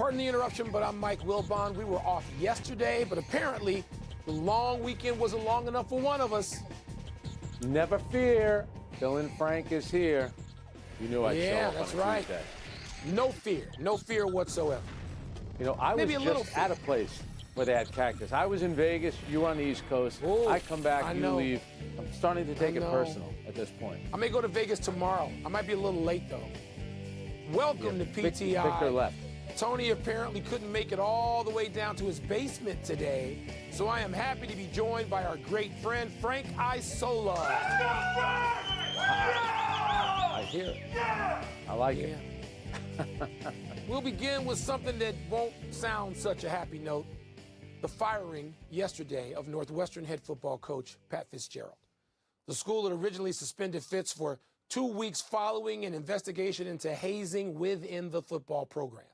Pardon the interruption, but I'm Mike Wilbon. We were off yesterday, but apparently the long weekend wasn't long enough for one of us. Never fear. Phil and Frank is here. You knew I'd show up that's on a right. Tuesday. No fear whatsoever. You know, I was just at a place where they had cactus. I was in Vegas. You were on the East Coast. Ooh, I come back, you leave. I'm starting to take it personal at this point. I may go to Vegas tomorrow. I might be a little late, though. Welcome to PTI. Victor left. Tony apparently couldn't make it all the way down to his basement today, so I am happy to be joined by our great friend, Frank Isola. I hear it. I like it. We'll begin with something that won't sound such a happy note. The firing yesterday of Northwestern head football coach Pat Fitzgerald. The school had originally suspended Fitz for 2 weeks following an investigation into hazing within the football program.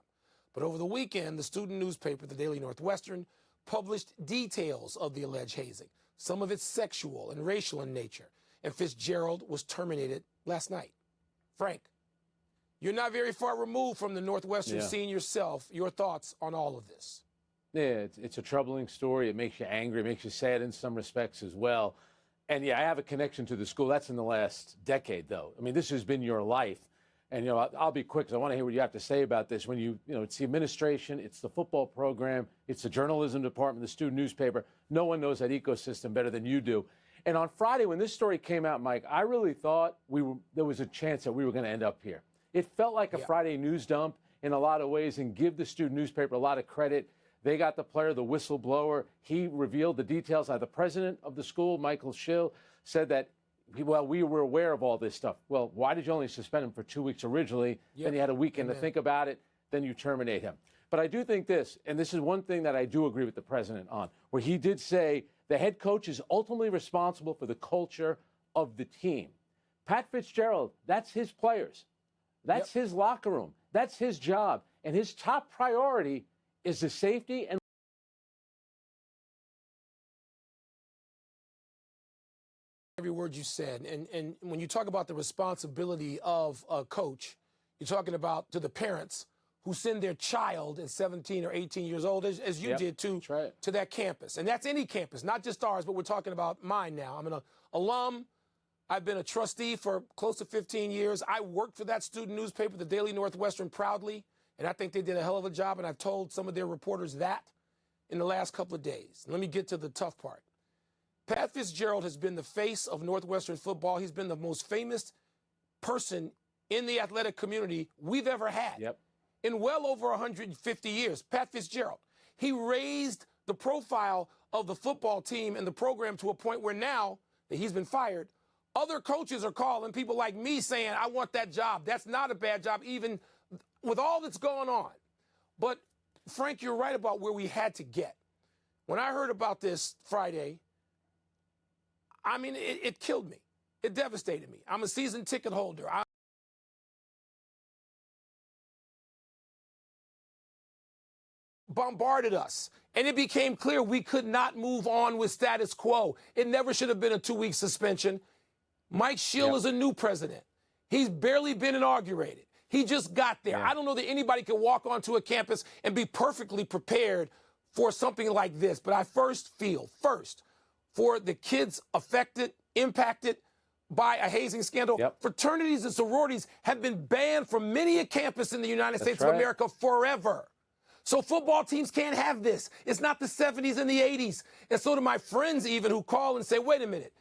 But over the weekend, the student newspaper, the Daily Northwestern, published details of the alleged hazing, some of it sexual and racial in nature, and Fitzgerald was terminated last night. Frank, you're not very far removed from the Northwestern scene yourself. Your thoughts on all of this? Yeah, it's a troubling story. It makes you angry. It makes you sad in some respects as well. And, yeah, I have a connection to the school. That's in the last decade, though. I mean, this has been your life. And, you know, I'll be quick because I want to hear what you have to say about this. When you know, it's the administration, it's the football program, it's the journalism department, the student newspaper. No one knows that ecosystem better than you do. And on Friday, when this story came out, Mike, I really thought there was a chance that we were going to end up here. It felt like a Friday news dump in a lot of ways, and give the student newspaper a lot of credit. They got the player, the whistleblower. He revealed the details. The president of the school, Michael Schill, said that, well, we were aware of all this stuff. Well, why did you only suspend him for 2 weeks originally? Then you had a weekend to think about it. Then you terminate him. But I do think this, and this is one thing that I do agree with the president on, where he did say the head coach is ultimately responsible for the culture of the team. Pat Fitzgerald, that's his players. That's his locker room. That's his job. And his top priority is the safety and every word you said. And when you talk about the responsibility of a coach, you're talking about to the parents who send their child at 17 or 18 years old, as you did too, to that campus. And that's any campus, not just ours, but we're talking about mine now. I'm an alum. I've been a trustee for close to 15 years. I worked for that student newspaper, the Daily Northwestern, proudly, and I think they did a hell of a job, and I've told some of their reporters that in the last couple of days. Let me get to the tough part. Pat Fitzgerald has been the face of Northwestern football. He's been the most famous person in the athletic community we've ever had in well over 150 years. Pat Fitzgerald. He raised the profile of the football team and the program to a point where now that he's been fired, other coaches are calling people like me saying, I want that job. That's not a bad job, even with all that's going on. But, Frank, you're right about where we had to get. When I heard about this Friday, I mean, it killed me. It devastated me. I'm a season ticket holder. Bombarded us. And it became clear we could not move on with status quo. It never should have been a 2-week suspension. Mike Schill is a new president. He's barely been inaugurated. He just got there. I don't know that anybody can walk onto a campus and be perfectly prepared for something like this. But I feel for the kids affected, impacted by a hazing scandal. Fraternities and sororities have been banned from many a campus in the United States of America forever. So football teams can't have this. It's not the 70s and the 80s. And so do my friends even who call and say, wait a minute,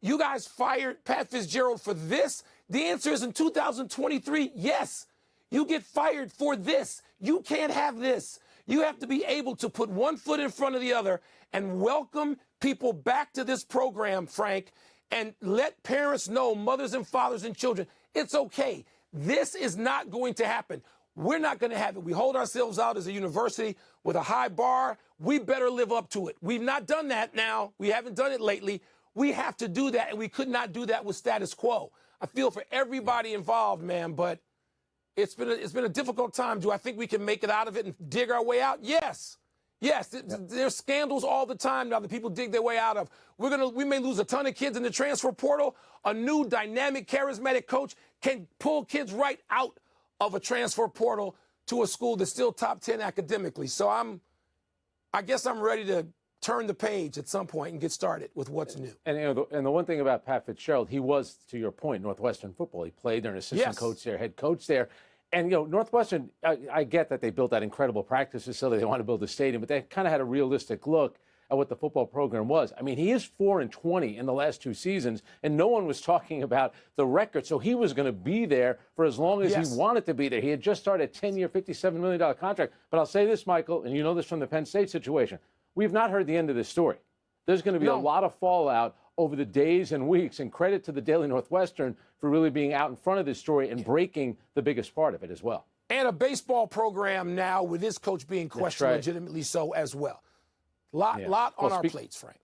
you guys fired Pat Fitzgerald for this? The answer is in 2023, yes. You get fired for this. You can't have this. You have to be able to put one foot in front of the other and welcome people back to this program, Frank, and let parents know, mothers and fathers and children, it's okay. This is not going to happen. We're not going to have it. We hold ourselves out as a university with a high bar. We better live up to it. We've not done that now. We haven't done it lately. We have to do that, and we could not do that with status quo. I feel for everybody involved, man, but it's been a difficult time. Do I think we can make it out of it and dig our way out? Yes. Yes, there's scandals all the time now that people dig their way out of. We may lose a ton of kids in the transfer portal. A new, dynamic, charismatic coach can pull kids right out of a transfer portal to a school that's still top 10 academically. So I guess I'm ready to turn the page at some point and get started with what's new. And the one thing about Pat Fitzgerald, he was, to your point, Northwestern football. He played there, an assistant Yes. coach there, head coach there. And, Northwestern, I get that they built that incredible practice facility. They want to build a stadium, but they kind of had a realistic look at what the football program was. I mean, he is 4-20 in the last 2 seasons, and no one was talking about the record. So he was going to be there for as long as Yes. he wanted to be there. He had just started a 10-year, $57 million contract. But I'll say this, Michael, and you know this from the Penn State situation. We've not heard the end of this story. There's going to be a lot of fallout over the days and weeks, and credit to the Daily Northwestern for really being out in front of this story and breaking the biggest part of it as well. And a baseball program now with this coach being questioned, right. legitimately so as well. Lot on our plates, Frank.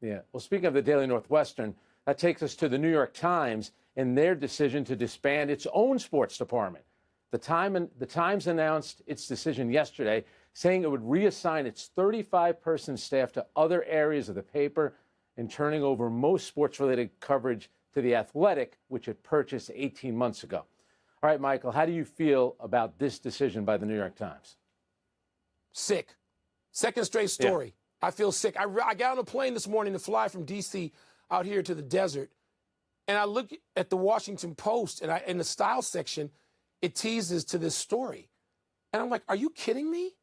Yeah. Well, speaking of the Daily Northwestern, that takes us to the New York Times and their decision to disband its own sports department. The Times announced its decision yesterday, saying it would reassign its 35-person staff to other areas of the paper and turning over most sports-related coverage to The Athletic, which it purchased 18 months ago. All right, Michael, how do you feel about this decision by the New York Times? Sick. Second straight story. Yeah. I feel sick. I got on a plane this morning to fly from D.C. out here to the desert, and I look at the Washington Post, and in the style section, it teases to this story. And I'm like, are you kidding me?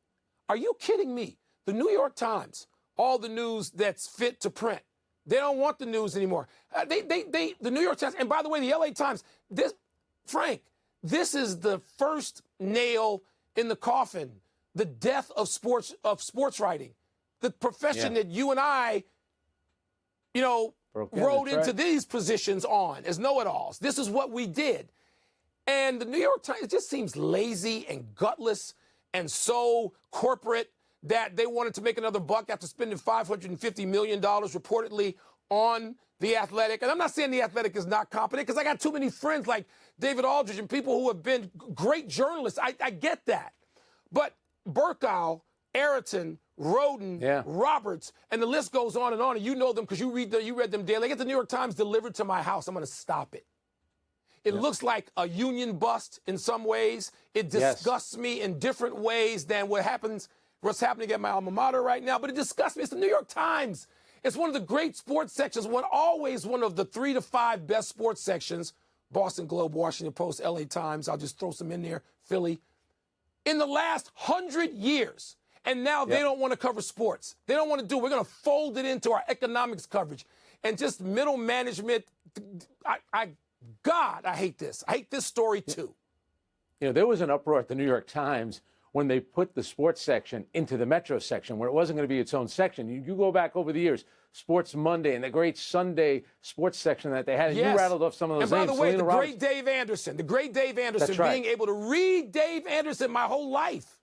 Are you kidding me? The New York Times, all the news that's fit to print. They don't want the news anymore. The New York Times, and by the way, the L.A. Times, Frank, this is the first nail in the coffin, the death of sports writing. The profession that you and I, rode into these positions on as know-it-alls. This is what we did. And the New York Times, it just seems lazy and gutless and so corporate that they wanted to make another buck after spending $550 million reportedly on The Athletic. And I'm not saying The Athletic is not competent, because I got too many friends like David Aldridge and people who have been great journalists. I get that. But Burkow, Ayrton, Roden, Roberts, and the list goes on. And you know them because you read them daily. I get the New York Times delivered to my house. I'm going to stop it. It looks like a union bust in some ways. It disgusts me in different ways than what's happening at my alma mater right now. But it disgusts me. It's the New York Times. It's one of the great sports sections, always one of the 3 to 5 best sports sections. Boston Globe, Washington Post, LA Times. I'll just throw some in there. Philly. In the last 100 years. And now they don't want to cover sports. They don't want to do it. We're going to fold it into our economics coverage. And just middle management. God, I hate this. I hate this story, too. There was an uproar at the New York Times when they put the sports section into the Metro section, where it wasn't going to be its own section. You go back over the years, Sports Monday and the great Sunday sports section that they had, and you rattled off some of those names. And by the way, great Dave Anderson, being able to read Dave Anderson my whole life.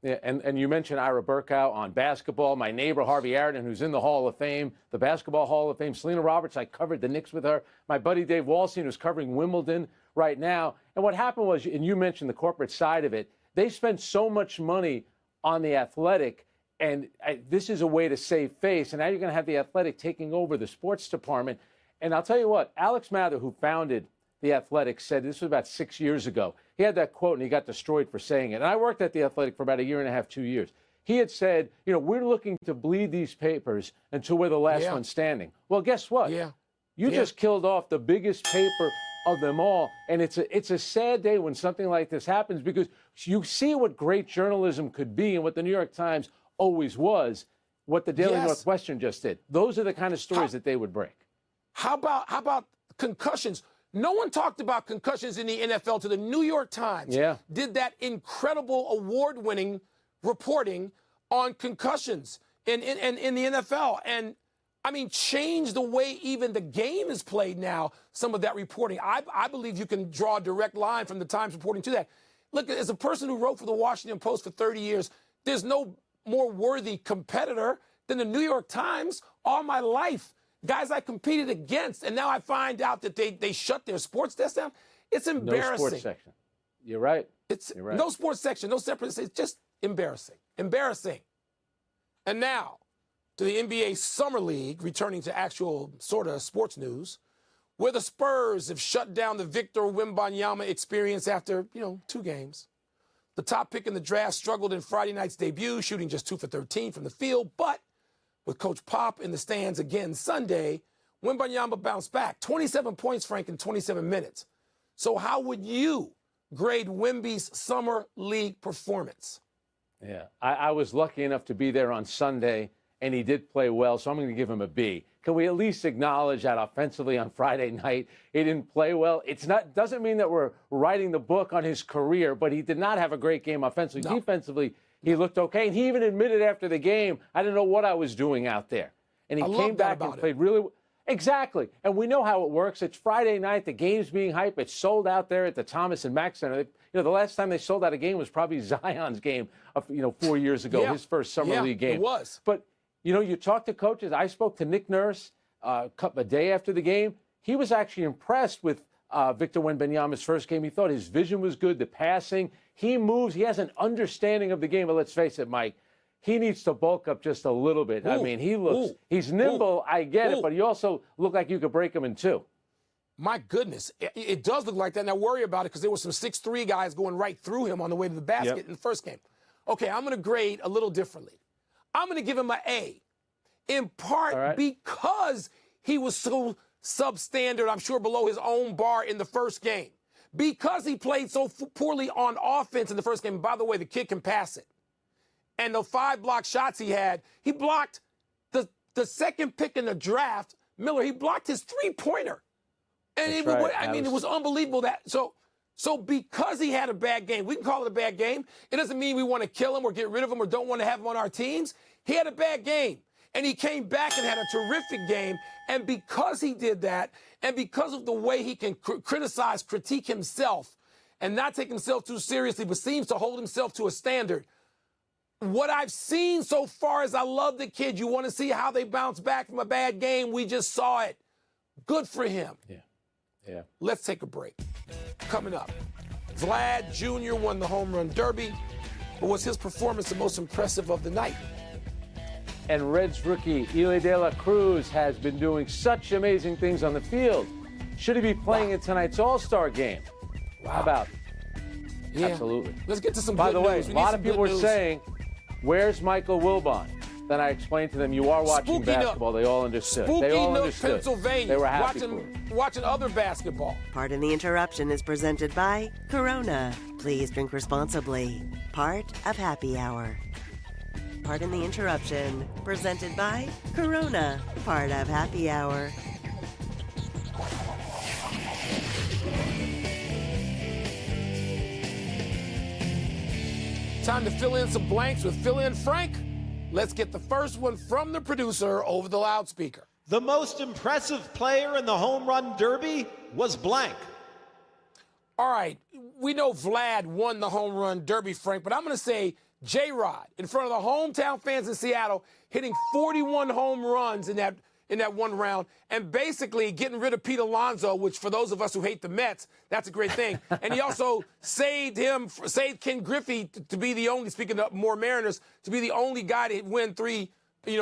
Yeah, and you mentioned Ira Burkow on basketball. My neighbor, Harvey Arden, who's in the Hall of Fame, the Basketball Hall of Fame. Selena Roberts, I covered the Knicks with her. My buddy Dave Wallstein, who's covering Wimbledon right now. And what happened was, and you mentioned the corporate side of it, they spent so much money on The Athletic, and this is a way to save face. And now you're going to have The Athletic taking over the sports department. And I'll tell you what, Alex Mather, who founded The Athletic, said, this was about 6 years ago. He had that quote, and he got destroyed for saying it. And I worked at The Athletic for about 1.5 years, 2 years. He had said, we're looking to bleed these papers until we're the last one standing. Well, guess what? You just killed off the biggest paper of them all. And it's a sad day when something like this happens, because you see what great journalism could be and what the New York Times always was, what the Daily Northwestern just did. Those are the kind of stories that they would break. How about concussions? No one talked about concussions in the NFL till the New York Times did that incredible award-winning reporting on concussions in the NFL. And, I mean, changed the way even the game is played now, some of that reporting. I believe you can draw a direct line from the Times reporting to that. Look, as a person who wrote for the Washington Post for 30 years, there's no more worthy competitor than the New York Times all my life. Guys I competed against, and now I find out that they shut their sports desk down. It's embarrassing. No sports section. You're right. You're right. No sports section, no separate. It's just embarrassing. Embarrassing. And now to the NBA Summer League, returning to actual sort of sports news, where the Spurs have shut down the Victor Wembanyama experience after, 2 games. the top pick in the draft, struggled in Friday night's debut, shooting just 2 for 13 from the field. But with Coach Pop in the stands again Sunday, Wembanyama bounced back. 27 points, Frank, in 27 minutes. So how would you grade Wemby's summer league performance? Yeah, I was lucky enough to be there on Sunday, and he did play well, so I'm going to give him a B. Can we at least acknowledge that offensively on Friday night he didn't play well? Doesn't mean that we're writing the book on his career, but he did not have a great game offensively. No. Defensively, he looked okay, and he even admitted after the game, I didn't know what I was doing out there. And he came back and played really well. Exactly. And we know how it works. It's Friday night. The game's being hyped. It's sold out there at the Thomas and Mack Center. The last time they sold out a game was probably Zion's game, 4 years ago, his first summer league game. It was. But, you talk to coaches. I spoke to Nick Nurse a day after the game. He was actually impressed with Victor Wembanyama's first game. He thought his vision was good, the passing. He moves. He has an understanding of the game. But let's face it, Mike, he needs to bulk up just a little bit. I mean, he's nimble, I get it, but he also looked like you could break him in two. My goodness, it does look like that, and I worry about it because there were some 6'3" guys going right through him on the way to the basket in the first game. Okay, I'm going to grade a little differently. I'm going to give him an A, in part because he was so substandard, I'm sure below his own bar in the first game. Because he played so poorly on offense in the first game. And by the way, the kid can pass it. And the 5 block shots he had, he blocked the second pick in the draft, Miller. He blocked his 3-pointer. And it was unbelievable that. So because he had a bad game, we can call it a bad game. It doesn't mean we want to kill him or get rid of him or don't want to have him on our teams. He had a bad game. And he came back and had a terrific game. And because he did that, and because of the way he can critique himself, and not take himself too seriously, but seems to hold himself to a standard, what I've seen so far is I love the kid. You want to see how they bounce back from a bad game. We just saw it. Good for him. Yeah. Let's take a break. Coming up, Vlad Jr. won the home run derby, but was his performance the most impressive of the night? And Reds rookie Eli De La Cruz has been doing such amazing things on the field. Should he be playing in tonight's All-Star game? How about? Yeah. Absolutely. Let's get to some By good the way, news. a lot of people were saying, where's Michael Wilbon? Then I explained to them, you are watching basketball. They all understood. Spooky they all Nook, understood. Pennsylvania. They were happy watching other basketball. Pardon the Interruption is presented by Corona. Please drink responsibly. Part of Happy Hour. Pardon the Interruption, presented by Corona. Part of Happy Hour. Time to fill in some blanks with Fill In Frank. Let's get the first one from the producer over the loudspeaker. The most impressive player in the home run derby was blank. All right, we know Vlad won the home run derby, Frank, but I'm going to say J-Rod in front of the hometown fans in Seattle, hitting 41 home runs in that one round, and basically getting rid of Pete Alonso, which for those of us who hate the Mets, that's a great thing. And he also saved Ken Griffey to be the only, speaking of more Mariners, to be the only guy to win 3,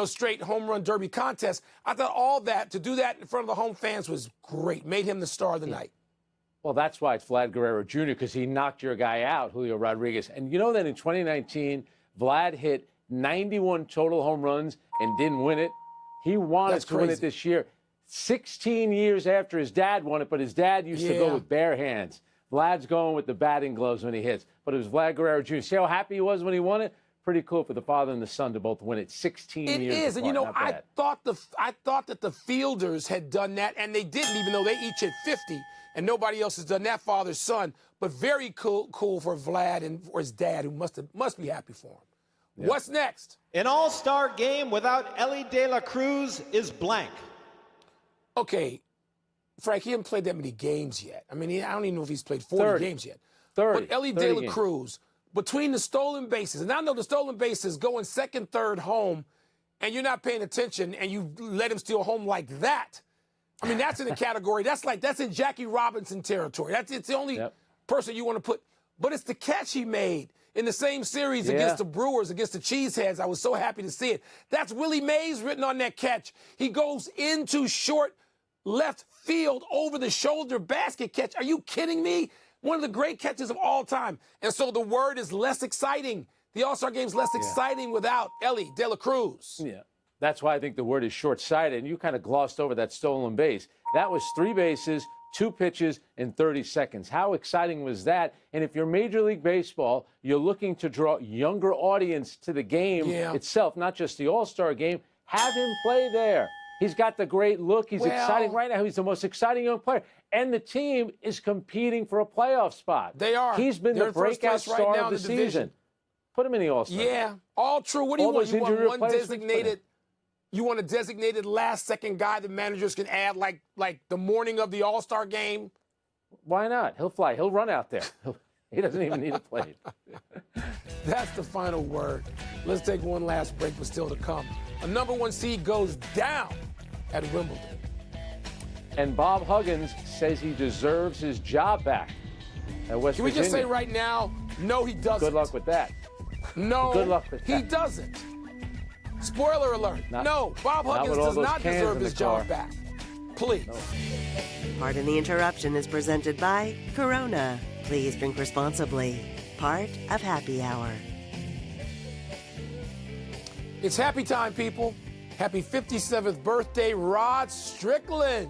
straight home run derby contests. I thought all that, to do that in front of the home fans was great. Made him the star of the night. Well, that's why it's Vlad Guerrero Jr., because he knocked your guy out, Julio Rodriguez. And you know that in 2019, Vlad hit 91 total home runs and didn't win it. He wanted to win it this year. 16 years after his dad won it, but his dad used to go with bare hands. Vlad's going with the batting gloves when he hits. But it was Vlad Guerrero Jr. See how happy he was when he won it? Pretty cool for the father and the son to both win it 16 years apart. It is, and I thought that the fielders had done that, and they didn't, even though they each hit 50, and nobody else has done that, father-son. But very cool for Vlad and for his dad, who must be happy for him. Yeah. What's next? An all-star game without Eli De La Cruz is blank. Okay, Frank, he hasn't played that many games yet. I mean, I don't even know if he's played 40 games yet. 30. But Eli De La Cruz, between the stolen bases, and I know the stolen bases going second, third home, and you're not paying attention, and you let him steal home like that. I mean, that's in the category. That's in Jackie Robinson territory. It's the only person you want to put. But it's the catch he made in the same series against the Brewers, against the Cheeseheads. I was so happy to see it. That's Willie Mays written on that catch. He goes into short left field over the shoulder basket catch. Are you kidding me? One of the great catches of all time. And so the word is less exciting. The All-Star Game's less exciting without Elly De La Cruz. Yeah. That's why I think the word is short-sighted. And you kind of glossed over that stolen base. That was 3 bases, 2 pitches in 30 seconds. How exciting was that? And if you're Major League Baseball, you're looking to draw younger audience to the game itself, not just the All-Star Game, have him play there. He's got the great look. He's exciting right now. He's the most exciting young player. And the team is competing for a playoff spot. They are. He's been the breakout star of the season. Put him in the All-Star. Yeah, all true. What do you want? You want one designated? You want a designated last-second guy that managers can add, like the morning of the All-Star Game? Why not? He'll fly. He'll run out there. He doesn't even need a plate. That's the final word. Let's take one last break, but still to come. A number 1 seed goes down at Wimbledon. And Bob Huggins says he deserves his job back at West Virginia. Can we just say right now, no, he doesn't. Good luck with that. No, good luck with that. He doesn't. Spoiler alert. No, Bob Huggins does not deserve his job back. Please. No. Pardon the Interruption is presented by Corona. Please drink responsibly. Part of Happy Hour. It's happy time, people. Happy 57th birthday, Rod Strickland.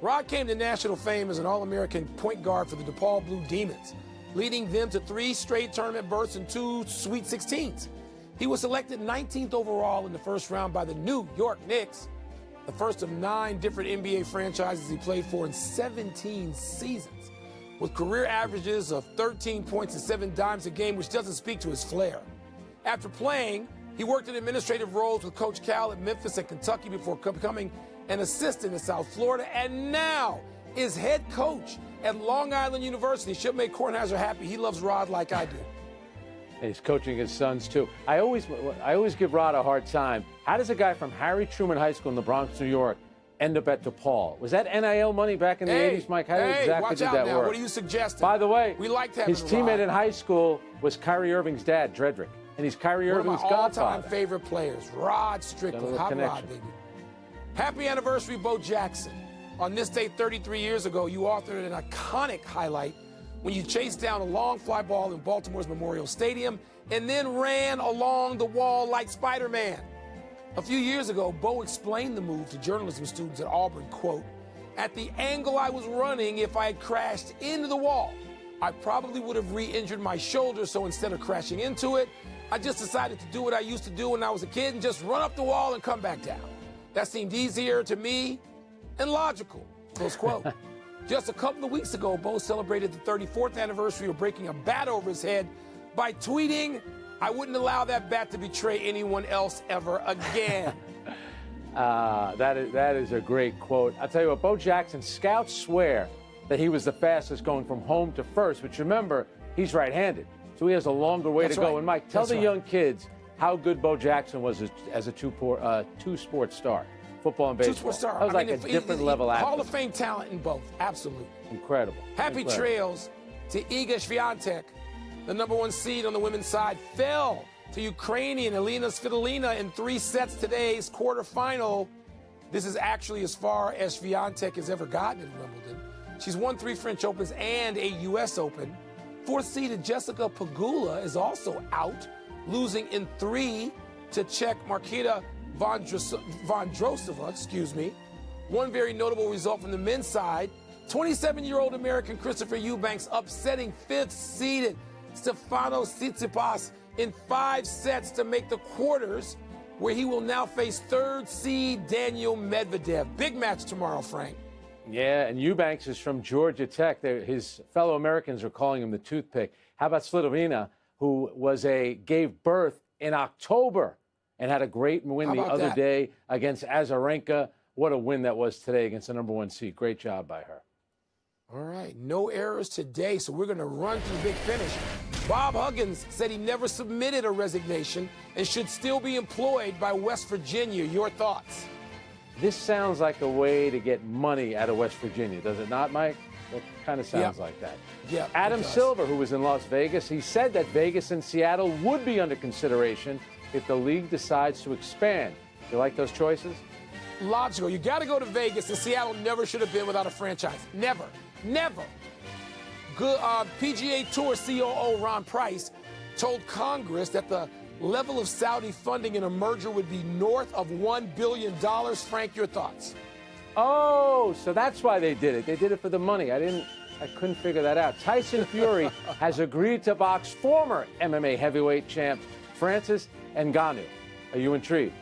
Rod came to national fame as an All-American point guard for the DePaul Blue Demons, leading them to 3 straight tournament berths and 2 Sweet 16s. He was selected 19th overall in the first round by the New York Knicks, the first of 9 different NBA franchises he played for in 17 seasons, with career averages of 13 points and 7 dimes a game, which doesn't speak to his flair. After playing, he worked in administrative roles with Coach Cal at Memphis and Kentucky before becoming an assistant in South Florida, and now is head coach at Long Island University. Should make Kornheiser happy. He loves Rod like I do. He's coaching his sons, too. I always give Rod a hard time. How does a guy from Harry Truman High School in the Bronx, New York, end up at DePaul? Was that NIL money back in the 80s, Mike? How exactly did that work? What are you suggesting? By the way, we liked having his teammate in high school was Kyrie Irving's dad, Dredrick. And he's Kyrie Irving's godfather. One of my all-time favorite players, Rod Strickland. Hot Rod, baby. Happy anniversary, Bo Jackson. On this day 33 years ago, you authored an iconic highlight when you chased down a long fly ball in Baltimore's Memorial Stadium and then ran along the wall like Spider-Man. A few years ago, Bo explained the move to journalism students at Auburn, quote, "At the angle I was running, if I had crashed into the wall, I probably would have re-injured my shoulder, so instead of crashing into it, I just decided to do what I used to do when I was a kid and just run up the wall and come back down. That seemed easier to me and logical," close quote. Just a couple of weeks ago, Bo celebrated the 34th anniversary of breaking a bat over his head by tweeting, "I wouldn't allow that bat to betray anyone else ever again." That is a great quote. I'll tell you what, Bo Jackson, scouts swear that he was the fastest going from home to first, but remember, he's right-handed, so he has a longer way to go. And Mike, tell the young kids how good Bo Jackson was as a two-sport star, football and baseball. Two-sport star. That was a different level athlete. Hall of Fame talent in both, absolutely. Incredible. Happy trails to Iga Swiatek. The number 1 seed on the women's side fell to Ukrainian Elena Svitolina in 3 sets today's quarterfinal. This is actually as far as Swiatek has ever gotten in Wimbledon. She's won 3 French Opens and a U.S. Open. 4th seeded Jessica Pegula is also out, losing in 3 to Czech Marketa Vondrosova, One very notable result from the men's side, 27-year-old American Christopher Eubanks upsetting 5th seeded Stefanos Tsitsipas in 5 sets to make the quarters, where he will now face 3rd seed Daniel Medvedev. Big match tomorrow, Frank. Yeah, and Eubanks is from Georgia Tech. His fellow Americans are calling him the toothpick. How about Svitolina, who gave birth in October and had a great win the other day against Azarenka. What a win that was today against the number 1 seed. Great job by her. All right, no errors today, so we're going to run to the big finish. Bob Huggins said he never submitted a resignation and should still be employed by West Virginia. Your thoughts? This sounds like a way to get money out of West Virginia, does it not, Mike? It kind of sounds like that. Yeah. Adam Silver, who was in Las Vegas, he said that Vegas and Seattle would be under consideration if the league decides to expand. You like those choices? Logical. You got to go to Vegas, and Seattle never should have been without a franchise. Never. Never. PGA Tour COO Ron Price told Congress that the level of Saudi funding in a merger would be north of $1 billion. Frank, your thoughts? Oh, so that's why they did it. They did it for the money. I couldn't figure that out. Tyson Fury has agreed to box former MMA heavyweight champ Francis Ngannou. Are you intrigued?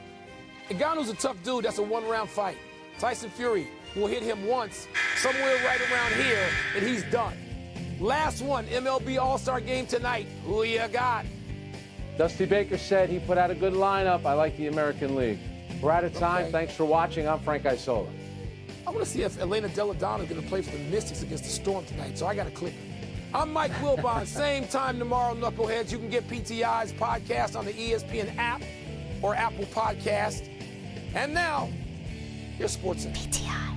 Ngannou's a tough dude. That's a one-round fight. Tyson Fury will hit him once, somewhere right around here, and he's done. Last one, MLB All-Star Game tonight. Who you got? Dusty Baker said he put out a good lineup. I like the American League. We're out of time. Okay. Thanks for watching. I'm Frank Isola. I want to see if Elena Deladonna is going to play for the Mystics against the Storm tonight, so I got to click it. I'm Mike Wilbon. Same time tomorrow, Knuckleheads. You can get PTI's podcast on the ESPN app or Apple Podcast. And now, here's Sports Center. PTI.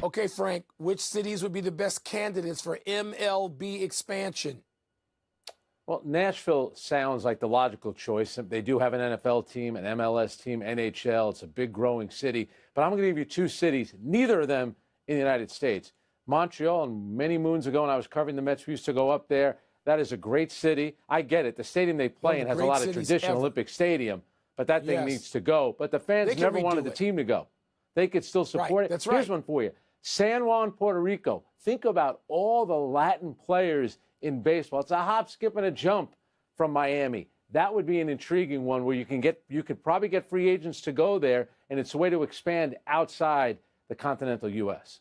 Okay, Frank, which cities would be the best candidates for MLB expansion? Well, Nashville sounds like the logical choice. They do have an NFL team, an MLS team, NHL. It's a big growing city. But I'm going to give you two cities, neither of them in the United States. Montreal, and many moons ago when I was covering the Mets, we used to go up there. That is a great city. I get it. The stadium they play in has a lot of tradition, Olympic Stadium, but that thing needs to go. But the fans never wanted the team to go. They could still support it. That's right. Here's one for you. San Juan, Puerto Rico. Think about all the Latin players in baseball. It's a hop, skip, and a jump from Miami. That would be an intriguing one where you could probably get free agents to go there, and it's a way to expand outside the continental U.S.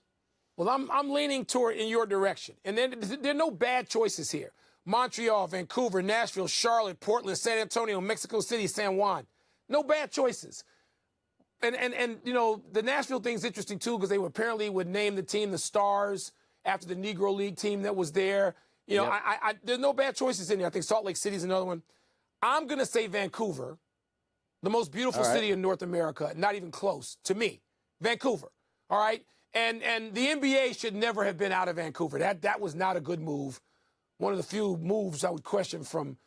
Well, I'm leaning toward in your direction. And then there are no bad choices here. Montreal, Vancouver, Nashville, Charlotte, Portland, San Antonio, Mexico City, San Juan. No bad choices. And you know, the Nashville thing's interesting, too, because they apparently would name the team the Stars after the Negro League team that was there. You know, there's no bad choices in there. I think Salt Lake City's another one. I'm going to say Vancouver, the most beautiful city in North America, not even close to me. Vancouver, all right? And the NBA should never have been out of Vancouver. That was not a good move. One of the few moves I would question from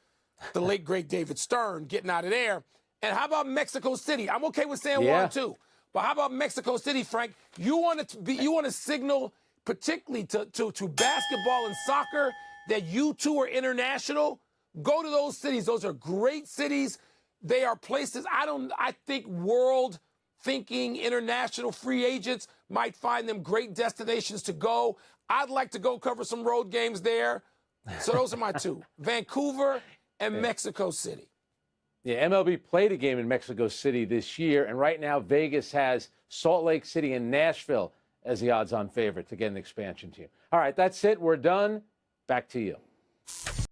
the late, great David Stern getting out of there. And how about Mexico City? I'm okay with San Juan, too. But how about Mexico City, Frank? You want to signal, particularly to basketball and soccer, that you two are international? Go to those cities. Those are great cities. They are places I think world-thinking international free agents might find them great destinations to go. I'd like to go cover some road games there. So those are my two, Vancouver and Mexico City. Yeah, MLB played a game in Mexico City this year, and right now Vegas has Salt Lake City and Nashville as the odds-on favorite to get an expansion team. All right, that's it. We're done. Back to you.